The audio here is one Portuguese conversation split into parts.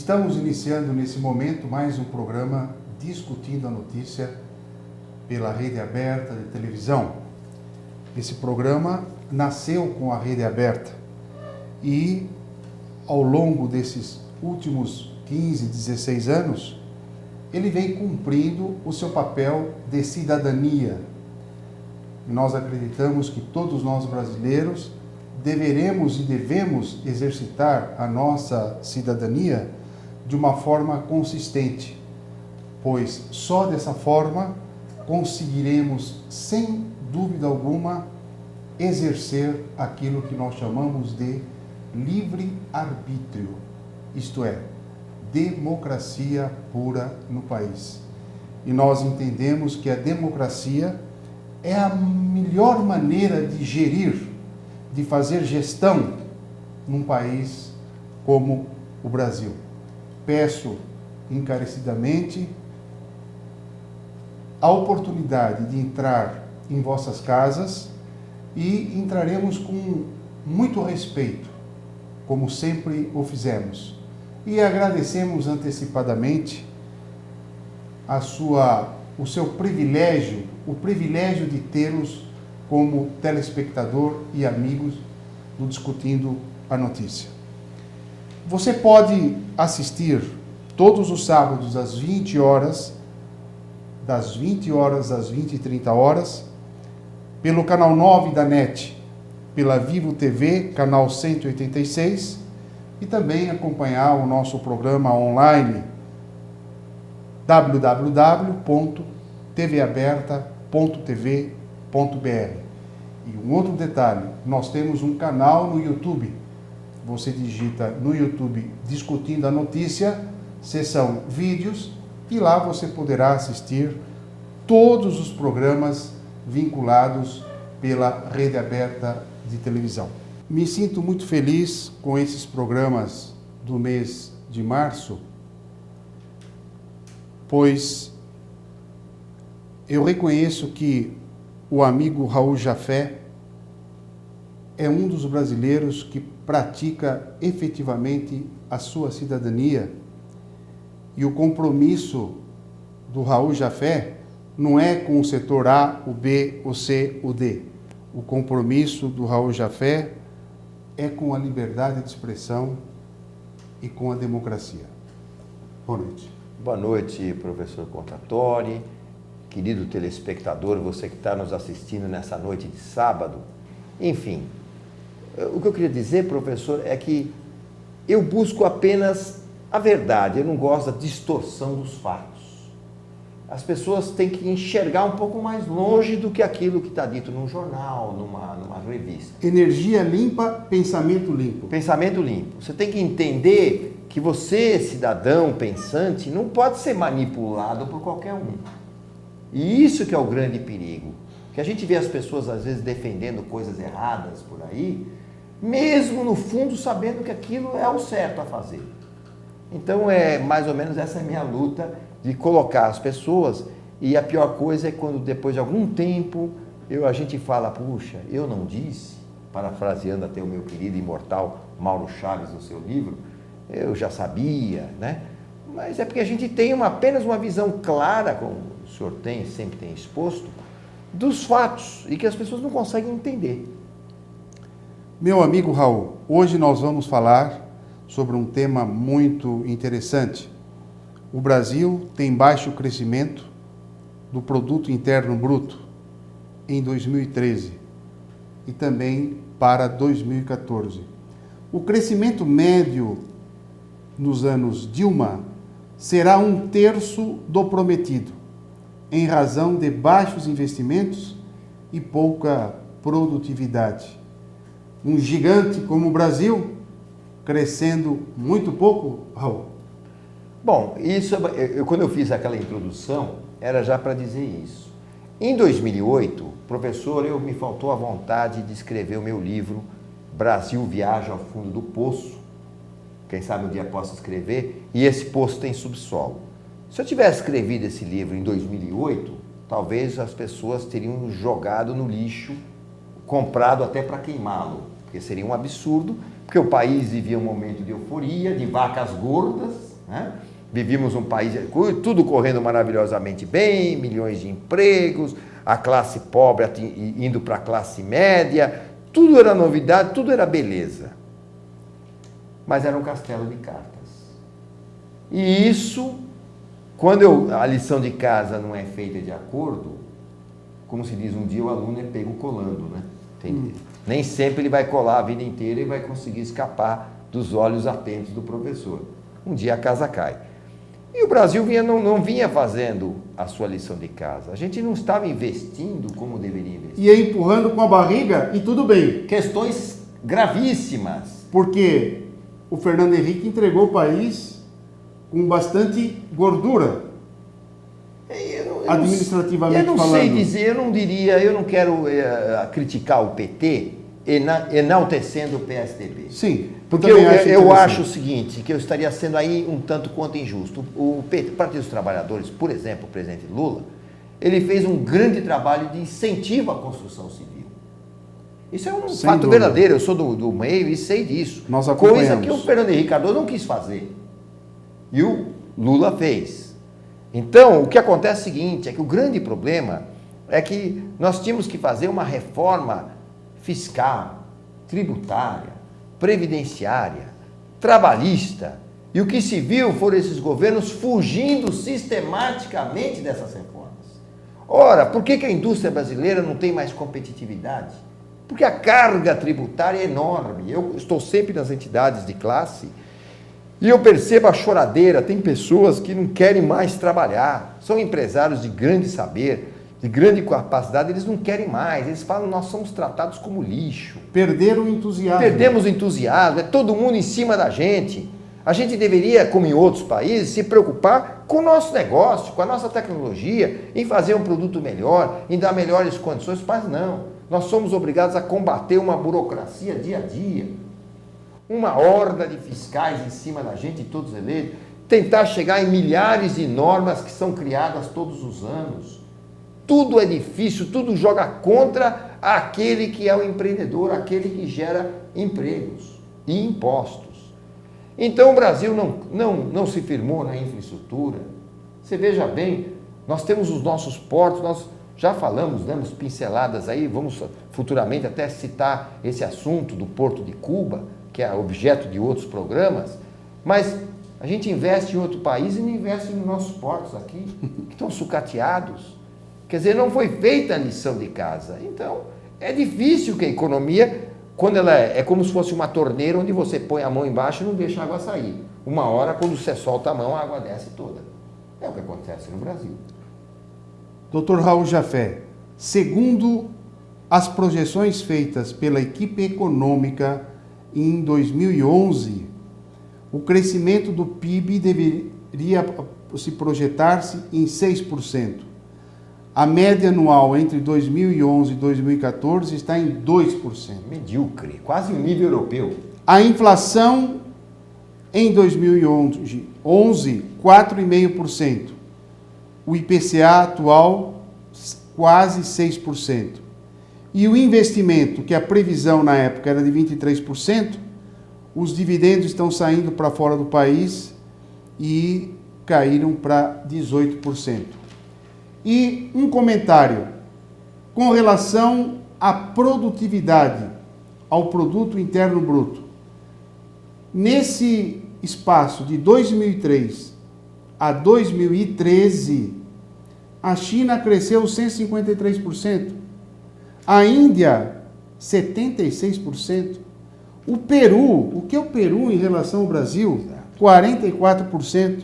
Estamos iniciando nesse momento mais um programa Discutindo a Notícia pela Rede Aberta de Televisão. Esse programa nasceu com a Rede Aberta e, ao longo desses últimos 15, 16 anos, ele vem cumprindo o seu papel de cidadania. Nós acreditamos que todos nós brasileiros deveremos e devemos exercitar a nossa cidadania de uma forma consistente, pois só dessa forma conseguiremos, sem dúvida alguma, exercer aquilo que nós chamamos de livre-arbítrio, isto é, democracia pura no país. E nós entendemos que a democracia é a melhor maneira de gerir, de fazer gestão num país como o Brasil. Peço encarecidamente a oportunidade de entrar em vossas casas e entraremos com muito respeito, como sempre o fizemos. E agradecemos antecipadamente o seu privilégio, o privilégio de tê-los como telespectador e amigos do Discutindo a Notícia. Você pode assistir todos os sábados às 20 horas, das 20 horas às 20h30, pelo canal 9 da NET, pela Vivo TV, canal 186, e também acompanhar o nosso programa online www.tvaberta.tv.br. E um outro detalhe, nós temos um canal no YouTube. Você digita no YouTube Discutindo a Notícia, seção vídeos, e lá você poderá assistir todos os programas vinculados pela Rede Aberta de Televisão. Me sinto muito feliz com esses programas do mês de março, pois eu reconheço que o amigo Raul Jafé é um dos brasileiros que pratica efetivamente a sua cidadania, e o compromisso do Raul Jafé não é com o setor A, o B, o C, o D. O compromisso do Raul Jafé é com a liberdade de expressão e com a democracia. Boa noite. Boa noite, professor Contatori, querido telespectador, você que está nos assistindo nessa noite de sábado. Enfim, o que eu queria dizer, professor, é que eu busco apenas a verdade, eu não gosto da distorção dos fatos. As pessoas têm que enxergar um pouco mais longe do que aquilo que está dito num jornal, numa revista. Energia limpa, pensamento limpo. Pensamento limpo. Você tem que entender que você, cidadão pensante, não pode ser manipulado por qualquer um. E isso que é o grande perigo. Que a gente vê as pessoas, às vezes, defendendo coisas erradas por aí, mesmo no fundo sabendo que aquilo é o certo a fazer. Então, mais ou menos essa é a minha luta de colocar as pessoas, e a pior coisa é quando depois de algum tempo a gente fala, puxa, eu não disse, parafraseando até o meu querido imortal Mauro Chaves no seu livro, eu já sabia, né? Mas é porque a gente tem apenas uma visão clara, como o senhor sempre tem exposto, dos fatos, e que as pessoas não conseguem entender. Meu amigo Raul, hoje nós vamos falar sobre um tema muito interessante. O Brasil tem baixo crescimento do Produto Interno Bruto em 2013 e também para 2014. O crescimento médio nos anos Dilma será 1/3 do prometido, em razão de baixos investimentos e pouca produtividade. Um gigante como o Brasil, crescendo muito pouco, Raul. Bom, quando eu fiz aquela introdução, era já para dizer isso. Em 2008, professor, me faltou a vontade de escrever o meu livro Brasil Viaja ao Fundo do Poço. Quem sabe um dia posso escrever, e esse poço tem subsolo. Se eu tivesse escrevido esse livro em 2008, talvez as pessoas teriam jogado no lixo, comprado até para queimá-lo, porque seria um absurdo, porque o país vivia um momento de euforia, de vacas gordas, né? Vivíamos um país, tudo correndo maravilhosamente bem, milhões de empregos, a classe pobre indo para a classe média, tudo era novidade, tudo era beleza. Mas era um castelo de cartas. E isso, quando a lição de casa não é feita de acordo, como se diz, um dia o aluno é pego colando, né? Nem sempre ele vai colar a vida inteira e vai conseguir escapar dos olhos atentos do professor. Um dia a casa cai. E o Brasil não vinha fazendo a sua lição de casa. A gente não estava investindo como deveria investir. Ia empurrando com a barriga e tudo bem. Questões gravíssimas. Porque o Fernando Henrique entregou o país com bastante gordura. Administrativamente falando. Eu não sei dizer, eu não quero criticar o PT enaltecendo o PSDB. Sim. Porque eu acho o seguinte, que eu estaria sendo aí um tanto quanto injusto. O Partido dos Trabalhadores, por exemplo, o presidente Lula, ele fez um grande trabalho de incentivo à construção civil. Isso é um fato verdadeiro, eu sou do meio e sei disso. Nós acompanhamos. Coisa que o Fernando Henrique Cardoso não quis fazer. E o Lula fez. Então, o que acontece é o seguinte, é que o grande problema é que nós tínhamos que fazer uma reforma fiscal, tributária, previdenciária, trabalhista. E o que se viu foram esses governos fugindo sistematicamente dessas reformas. Ora, por que a indústria brasileira não tem mais competitividade? Porque a carga tributária é enorme. Eu estou sempre nas entidades de classe e eu percebo a choradeira. Tem pessoas que não querem mais trabalhar, são empresários de grande saber, de grande capacidade, eles não querem mais, eles falam, nós somos tratados como lixo. Perderam o entusiasmo. Perdemos o entusiasmo, é todo mundo em cima da gente. A gente deveria, como em outros países, se preocupar com o nosso negócio, com a nossa tecnologia, em fazer um produto melhor, em dar melhores condições, mas não. Nós somos obrigados a combater uma burocracia dia a dia, uma horda de fiscais em cima da gente, todos eleitos, tentar chegar em milhares de normas que são criadas todos os anos. Tudo é difícil, tudo joga contra aquele que é o empreendedor, aquele que gera empregos e impostos. Então o Brasil não se firmou na infraestrutura. Você veja bem, nós temos os nossos portos, nós já falamos, damos pinceladas aí, vamos futuramente até citar esse assunto do Porto de Cuba, que é objeto de outros programas, mas a gente investe em outro país e não investe nos nossos portos aqui, que estão sucateados. Quer dizer, não foi feita a lição de casa. Então, é difícil que a economia, quando ela é como se fosse uma torneira onde você põe a mão embaixo e não deixa a água sair. Uma hora, quando você solta a mão, a água desce toda. É o que acontece no Brasil. Dr. Raul Jafé, segundo as projeções feitas pela equipe econômica em 2011, o crescimento do PIB deveria se projetar-se em 6%. A média anual entre 2011 e 2014 está em 2%. Medíocre, quase o nível europeu. A inflação em 2011, 4,5%. O IPCA atual, quase 6%. E o investimento, que a previsão na época era de 23%, os dividendos estão saindo para fora do país e caíram para 18%. E um comentário com relação à produtividade, ao produto interno bruto. Nesse espaço de 2003 a 2013, a China cresceu 153%, a Índia 76%, o Peru, o que é o Peru em relação ao Brasil? 44%,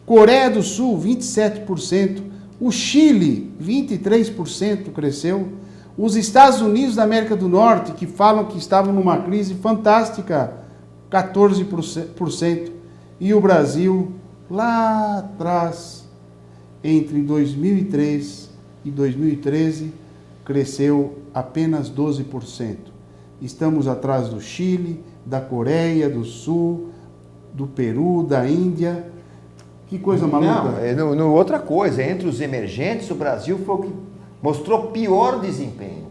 Coreia do Sul 27%, o Chile, 23% cresceu. Os Estados Unidos da América do Norte, que falam que estavam numa crise fantástica, 14%. E o Brasil, lá atrás, entre 2003 e 2013, cresceu apenas 12%. Estamos atrás do Chile, da Coreia do Sul, do Peru, da Índia. Que coisa maluca. Não, outra coisa, entre os emergentes, o Brasil foi o que mostrou pior desempenho.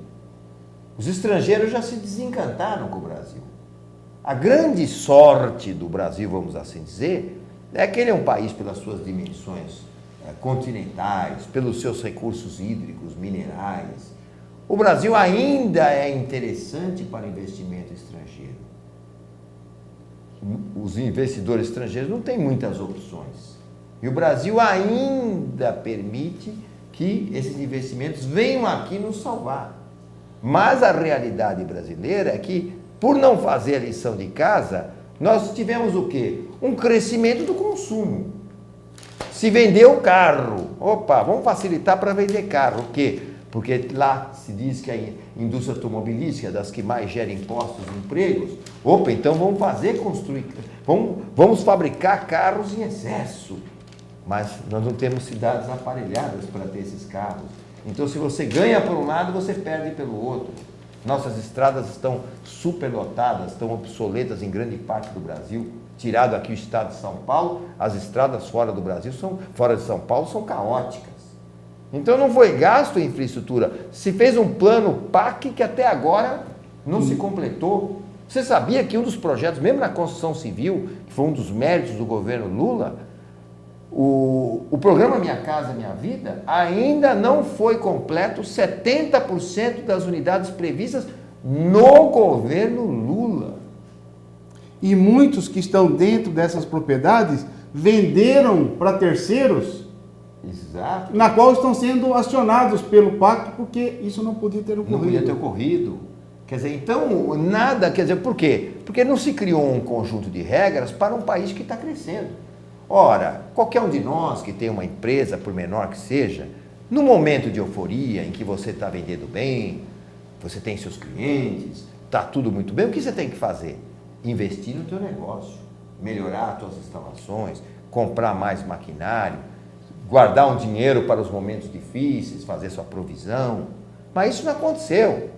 Os estrangeiros já se desencantaram com o Brasil. A grande sorte do Brasil, vamos assim dizer, É que ele é um país pelas suas dimensões continentais, pelos seus recursos hídricos, minerais. O Brasil ainda é interessante para investimento estrangeiro. Os investidores estrangeiros não têm muitas opções. E o Brasil ainda permite que esses investimentos venham aqui nos salvar. Mas a realidade brasileira é que, por não fazer a lição de casa, nós tivemos o quê? Um crescimento do consumo. Se vendeu carro, opa, vamos facilitar para vender carro. Por quê? Porque lá se diz que a indústria automobilística é das que mais gera impostos e empregos. Opa, então vamos fabricar carros em excesso. Mas nós não temos cidades aparelhadas para ter esses carros. Então, se você ganha por um lado, você perde pelo outro. Nossas estradas estão superlotadas, estão obsoletas em grande parte do Brasil. Tirado aqui o estado de São Paulo, as estradas fora de São Paulo são caóticas. Então não foi gasto em infraestrutura. Se fez um plano PAC que até agora não se completou. Você sabia que um dos projetos, mesmo na construção civil, que foi um dos méritos do governo Lula, o programa Minha Casa Minha Vida ainda não foi completo 70% das unidades previstas no governo Lula. E muitos que estão dentro dessas propriedades venderam para terceiros, exato, na qual estão sendo acionados pelo PAC, porque isso não podia ter ocorrido. Não podia ter ocorrido. Quer dizer, então, por quê? Porque não se criou um conjunto de regras para um país que está crescendo. Ora, qualquer um de nós que tem uma empresa, por menor que seja, no momento de euforia, em que você está vendendo bem, você tem seus clientes, está tudo muito bem, o que você tem que fazer? Investir no teu negócio, melhorar as tuas instalações, comprar mais maquinário, guardar um dinheiro para os momentos difíceis, fazer sua provisão. Mas isso não aconteceu.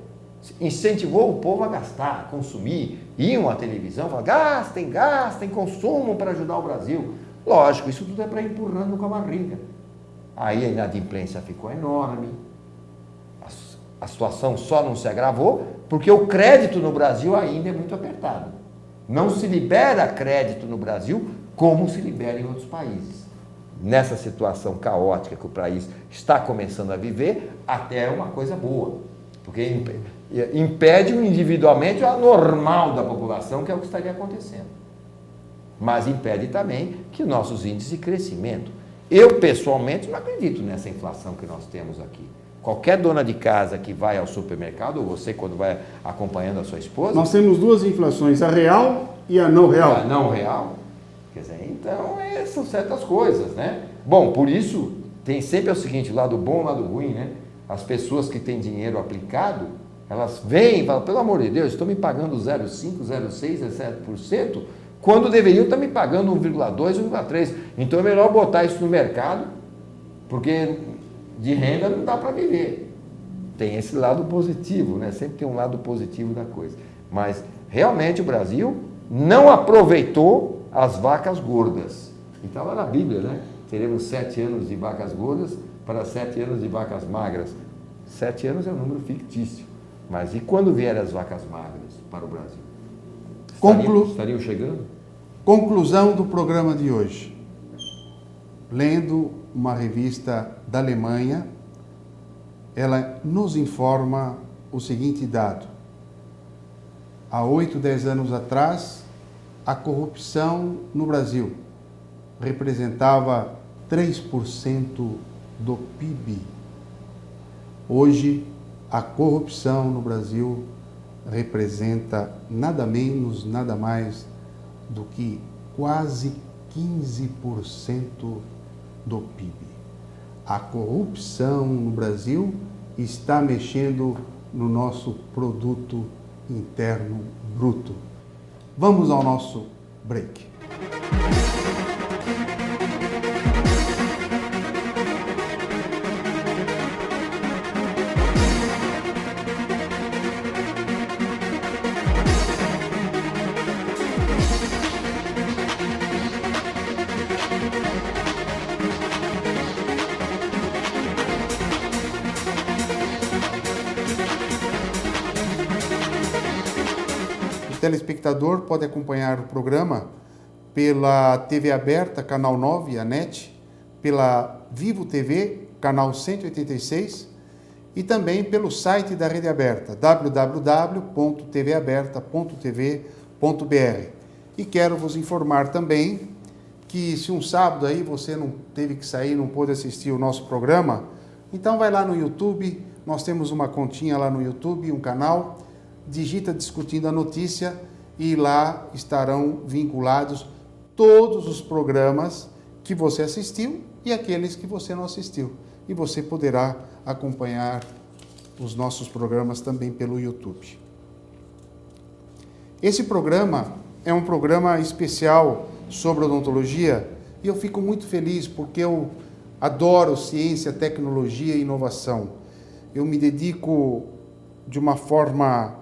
Incentivou o povo a gastar, a consumir. Iam à televisão, falavam, gastem, consumam para ajudar o Brasil. Lógico, isso tudo é para ir empurrando com a barriga. Aí a inadimplência ficou enorme. A situação só não se agravou porque o crédito no Brasil ainda é muito apertado. Não se libera crédito no Brasil como se libera em outros países. Nessa situação caótica que o país está começando a viver, até é uma coisa boa, porque impede individualmente a normal da população, que é o que estaria acontecendo. Mas impede também que nossos índices de crescimento. Eu, pessoalmente, não acredito nessa inflação que nós temos aqui. Qualquer dona de casa que vai ao supermercado, ou você quando vai acompanhando a sua esposa... Nós temos duas inflações, a real e a não real. A não real. Quer dizer, então, são certas coisas, né? Bom, por isso, tem sempre o seguinte, o lado bom e o lado ruim, né? As pessoas que têm dinheiro aplicado, elas vêm e falam, pelo amor de Deus, estão me pagando 0,5%, 0,6%, 17%, quando deveriam estar me pagando 1,2%, 1,3%. Então é melhor botar isso no mercado, porque de renda não dá para viver. Tem esse lado positivo, né? Sempre tem um lado positivo da coisa. Mas, realmente, o Brasil não aproveitou as vacas gordas. E está lá na Bíblia, né? Teremos 7 anos de vacas gordas para 7 anos de vacas magras. 7 anos é um número fictício. Mas e quando vierem as vacas magras para o Brasil? Estariam chegando? Conclusão do programa de hoje. Lendo uma revista da Alemanha, ela nos informa o seguinte dado. Há 8, 10 anos atrás, a corrupção no Brasil representava 3% do PIB. Hoje, a corrupção no Brasil representa nada menos, nada mais do que quase 15% do PIB. A corrupção no Brasil está mexendo no nosso produto interno bruto. Vamos ao nosso break. O telespectador pode acompanhar o programa pela TV aberta, canal 9, a NET, pela Vivo TV, canal 186, e também pelo site da Rede Aberta, www.tvaberta.tv.br. E quero vos informar também que se um sábado aí você não teve que sair, não pôde assistir o nosso programa, então vai lá no YouTube, nós temos uma continha lá no YouTube, um canal, digita Discutindo a Notícia e lá estarão vinculados todos os programas que você assistiu e aqueles que você não assistiu. E você poderá acompanhar os nossos programas também pelo YouTube. Esse programa é um programa especial sobre odontologia e eu fico muito feliz porque eu adoro ciência, tecnologia e inovação. Eu me dedico de uma forma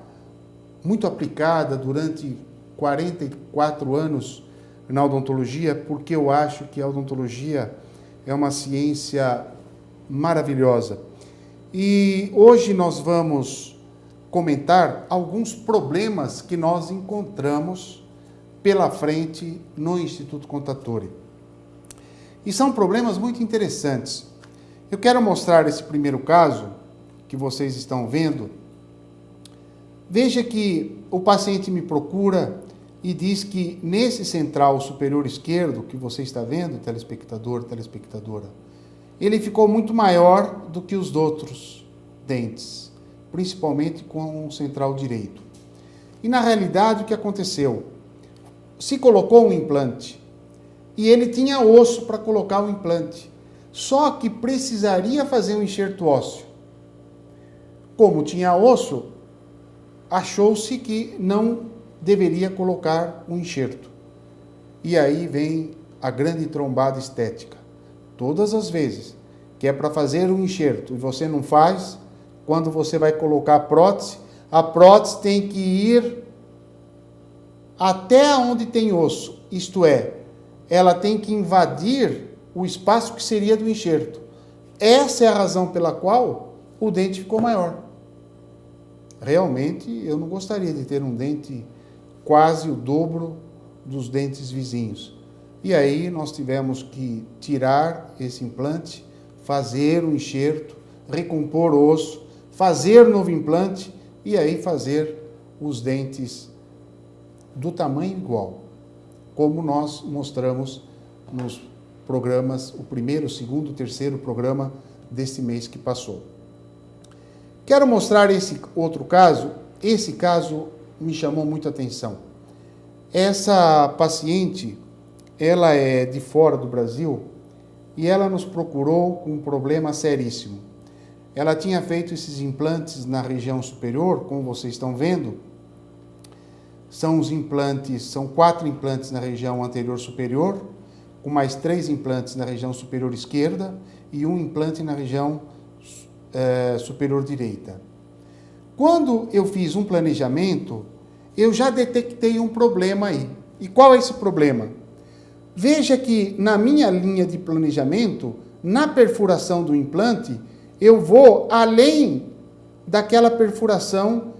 muito aplicada durante 44 anos na odontologia, porque eu acho que a odontologia é uma ciência maravilhosa. E hoje nós vamos comentar alguns problemas que nós encontramos pela frente no Instituto Contatore. E são problemas muito interessantes. Eu quero mostrar esse primeiro caso que vocês estão vendo. Veja que o paciente me procura e diz que nesse central superior esquerdo, que você está vendo, telespectador, telespectadora, ele ficou muito maior do que os outros dentes, principalmente com o central direito. E na realidade o que aconteceu? Se colocou um implante e ele tinha osso para colocar o implante, só que precisaria fazer um enxerto ósseo. Como tinha osso, achou-se que não deveria colocar um enxerto. E aí vem a grande trombada estética. Todas as vezes que é para fazer um enxerto e você não faz, quando você vai colocar a prótese tem que ir até onde tem osso, isto é, ela tem que invadir o espaço que seria do enxerto. Essa é a razão pela qual o dente ficou maior. Realmente, eu não gostaria de ter um dente quase o dobro dos dentes vizinhos. E aí nós tivemos que tirar esse implante, fazer o enxerto, recompor o osso, fazer novo implante e aí fazer os dentes do tamanho igual, como nós mostramos nos programas, o primeiro, o segundo, o terceiro programa deste mês que passou. Quero mostrar esse outro caso. Esse caso me chamou muito a atenção. Essa paciente, ela é de fora do Brasil e ela nos procurou com um problema seríssimo. Ela tinha feito esses implantes na região superior, como vocês estão vendo. São 4 implantes na região anterior superior, com mais 3 implantes na região superior esquerda e um implante na região superior direita. Quando eu fiz um planejamento, eu já detectei um problema aí. E qual é esse problema? Veja que na minha linha de planejamento, na perfuração do implante, eu vou além daquela perfuração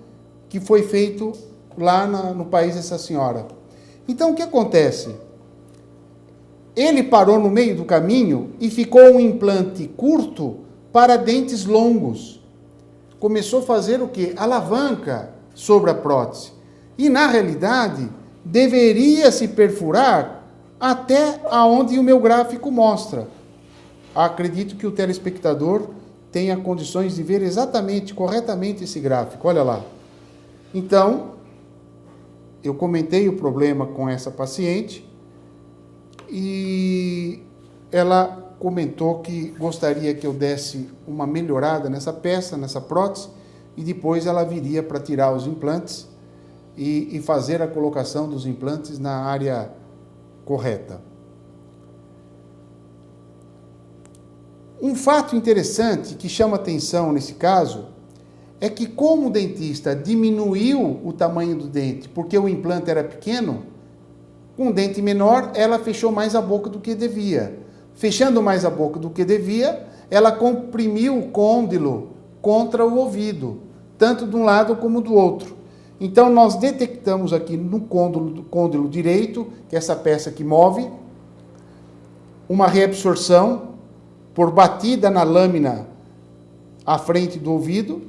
que foi feito lá no país dessa senhora. Então, o que acontece? Ele parou no meio do caminho e ficou um implante curto para dentes longos. Começou a fazer o quê? Alavanca sobre a prótese. E, na realidade, deveria se perfurar até aonde o meu gráfico mostra. Acredito que o telespectador tenha condições de ver exatamente, corretamente esse gráfico. Olha lá. Então, eu comentei o problema com essa paciente e ela comentou que gostaria que eu desse uma melhorada nessa peça, nessa prótese, e depois ela viria para tirar os implantes e fazer a colocação dos implantes na área correta. Um fato interessante que chama atenção nesse caso é que, como o dentista diminuiu o tamanho do dente porque o implante era pequeno, com um dente menor ela fechou mais a boca do que devia. Fechando mais a boca do que devia, ela comprimiu o côndilo contra o ouvido, tanto de um lado como do outro. Então, nós detectamos aqui no côndilo direito, que é essa peça que move, uma reabsorção por batida na lâmina à frente do ouvido.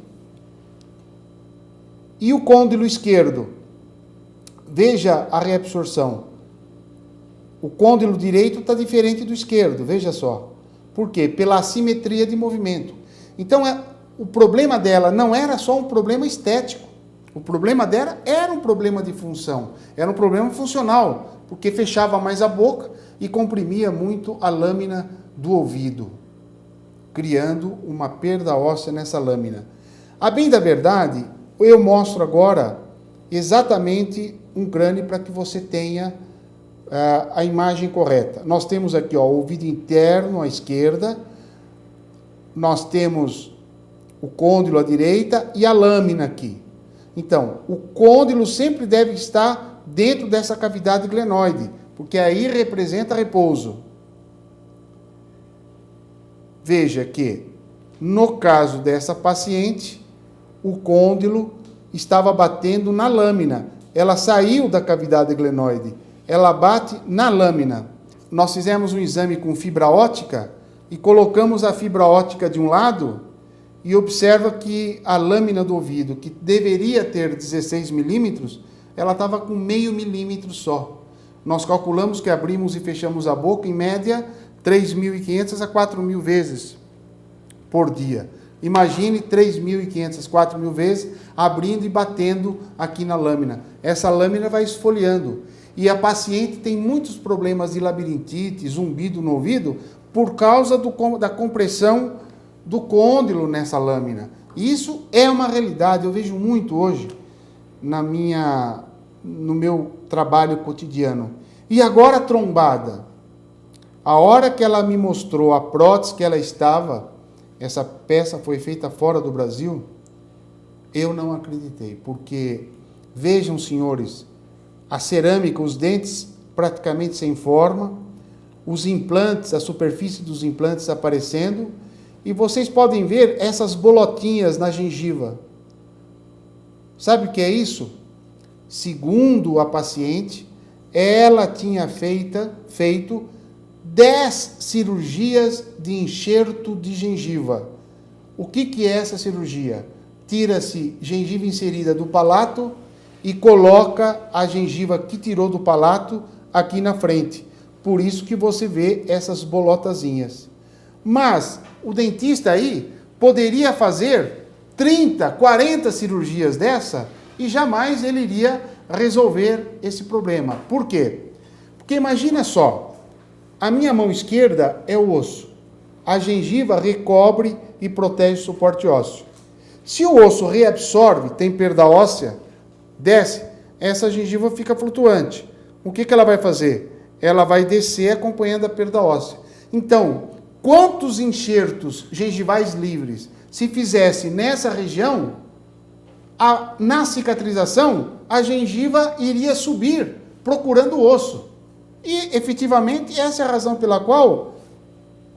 E o côndilo esquerdo, veja a reabsorção. O côndilo direito está diferente do esquerdo, veja só. Por quê? Pela assimetria de movimento. Então, o problema dela não era só um problema estético. O problema dela era um problema de função. Era um problema funcional, porque fechava mais a boca e comprimia muito a lâmina do ouvido, criando uma perda óssea nessa lâmina. A bem da verdade, eu mostro agora exatamente um crânio para que você tenha a imagem correta. Nós temos aqui o ouvido interno à esquerda, nós temos o côndilo à direita e a lâmina aqui. Então, o côndilo sempre deve estar dentro dessa cavidade glenoide, porque aí representa repouso. Veja que, no caso dessa paciente, o côndilo estava batendo na lâmina. Ela saiu da cavidade glenoide, ela bate na lâmina. Nós fizemos um exame com fibra óptica e colocamos a fibra óptica de um lado e observa que a lâmina do ouvido, que deveria ter 16 milímetros, ela estava com meio milímetro só. Nós calculamos que abrimos e fechamos a boca, em média, 3.500 a 4.000 vezes por dia. Imagine 3.500, 4.000 vezes abrindo e batendo aqui na lâmina. Essa lâmina vai esfoliando. E a paciente tem muitos problemas de labirintite, zumbido no ouvido, por causa da compressão do côndilo nessa lâmina. Isso é uma realidade, eu vejo muito hoje no meu trabalho cotidiano. E agora a trombada. A hora que ela me mostrou a prótese que ela estava, essa peça foi feita fora do Brasil, eu não acreditei, porque vejam, senhores, a cerâmica, os dentes praticamente sem forma, os implantes, a superfície dos implantes aparecendo, e vocês podem ver essas bolotinhas na gengiva. Sabe o que é isso? Segundo a paciente, ela tinha feito 10 cirurgias de enxerto de gengiva. O que é essa cirurgia? Tira-se gengiva inserida do palato e coloca a gengiva que tirou do palato aqui na frente. Por isso que você vê essas bolotazinhas. Mas o dentista aí poderia fazer 30, 40 cirurgias dessa e jamais ele iria resolver esse problema. Por quê? Porque imagina só, a minha mão esquerda é o osso. A gengiva recobre e protege o suporte ósseo. Se o osso reabsorve, tem perda óssea, desce, essa gengiva fica flutuante. O que ela vai fazer? Ela vai descer acompanhando a perda óssea. Então, quantos enxertos gengivais livres se fizesse nessa região, na cicatrização, a gengiva iria subir, procurando o osso. E, efetivamente, essa é a razão pela qual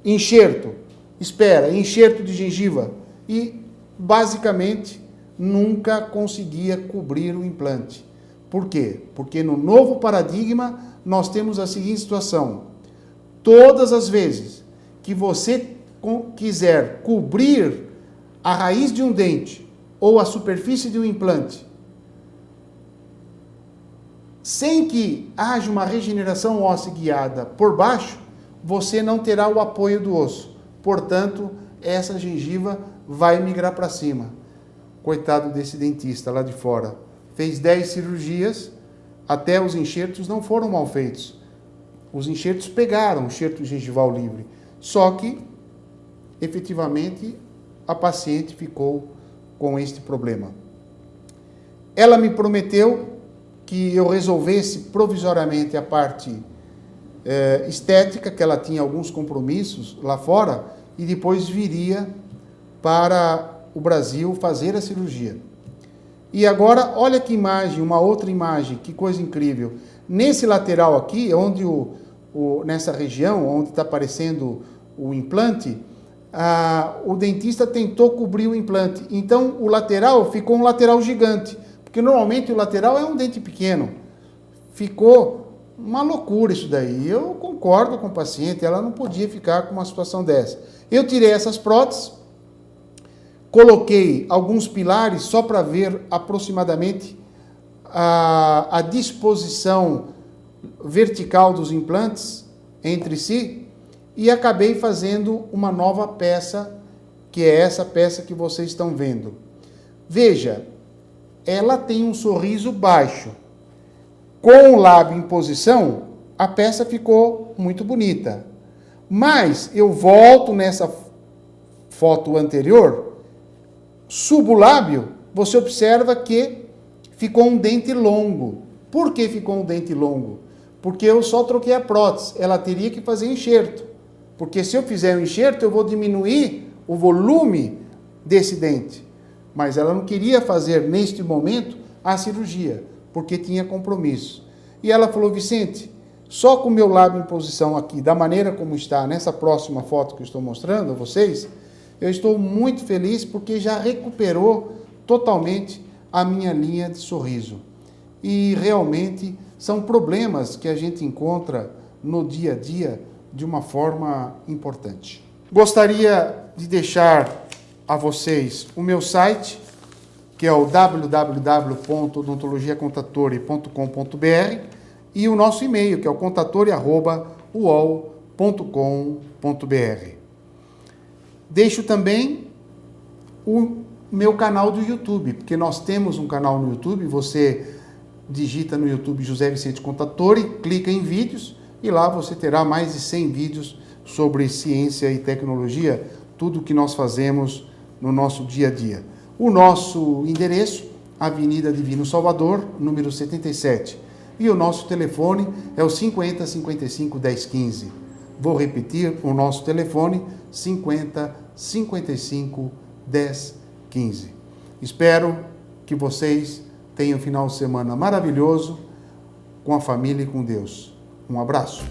enxerto de gengiva. E, basicamente, nunca conseguia cobrir o implante. Por quê? Porque no novo paradigma, nós temos a seguinte situação. Todas as vezes que você quiser cobrir a raiz de um dente ou a superfície de um implante, sem que haja uma regeneração óssea guiada por baixo, você não terá o apoio do osso. Portanto, essa gengiva vai migrar para cima. Coitado desse dentista lá de fora. Fez 10 cirurgias, até os enxertos não foram mal feitos. Os enxertos pegaram o enxerto gengival livre. Só que, efetivamente, a paciente ficou com este problema. Ela me prometeu que eu resolvesse provisoriamente a parte estética, que ela tinha alguns compromissos lá fora, e depois viria para o Brasil fazer a cirurgia. E agora, olha que imagem, uma outra imagem, que coisa incrível. Nesse lateral aqui, onde nessa região, onde está aparecendo o implante, o dentista tentou cobrir o implante. Então, o lateral ficou um lateral gigante, Porque normalmente o lateral é um dente pequeno. Ficou uma loucura isso daí. Eu concordo com o paciente, ela não podia ficar com uma situação dessa. Eu tirei essas próteses, coloquei alguns pilares só para ver aproximadamente a disposição vertical dos implantes entre si e acabei fazendo uma nova peça, que é essa peça que vocês estão vendo. Veja, ela tem um sorriso baixo. Com o lábio em posição, a peça ficou muito bonita. Mas eu volto nessa foto anterior, subo o lábio, você observa que ficou um dente longo. Por que ficou um dente longo? Porque eu só troquei a prótese, ela teria que fazer enxerto. Porque se eu fizer o enxerto, eu vou diminuir o volume desse dente. Mas ela não queria fazer, neste momento, a cirurgia, porque tinha compromisso. E ela falou, Vicente, só com o meu lábio em posição aqui, da maneira como está, nessa próxima foto que eu estou mostrando a vocês, eu estou muito feliz porque já recuperou totalmente a minha linha de sorriso. E realmente são problemas que a gente encontra no dia a dia de uma forma importante. Gostaria de deixar a vocês o meu site, que é o www.odontologiacontatore.com.br e o nosso e-mail, que é o contatore@uol.com.br. Deixo também o meu canal do YouTube, porque nós temos um canal no YouTube, você digita no YouTube José Vicente Contatore, clica em vídeos e lá você terá mais de 100 vídeos sobre ciência e tecnologia, tudo que nós fazemos no nosso dia a dia. O nosso endereço, Avenida Divino Salvador, número 77. E o nosso telefone é o 50 55 10 15. Vou repetir o nosso telefone, 50 55 10 15. Espero que vocês tenham um final de semana maravilhoso com a família e com Deus. Um abraço.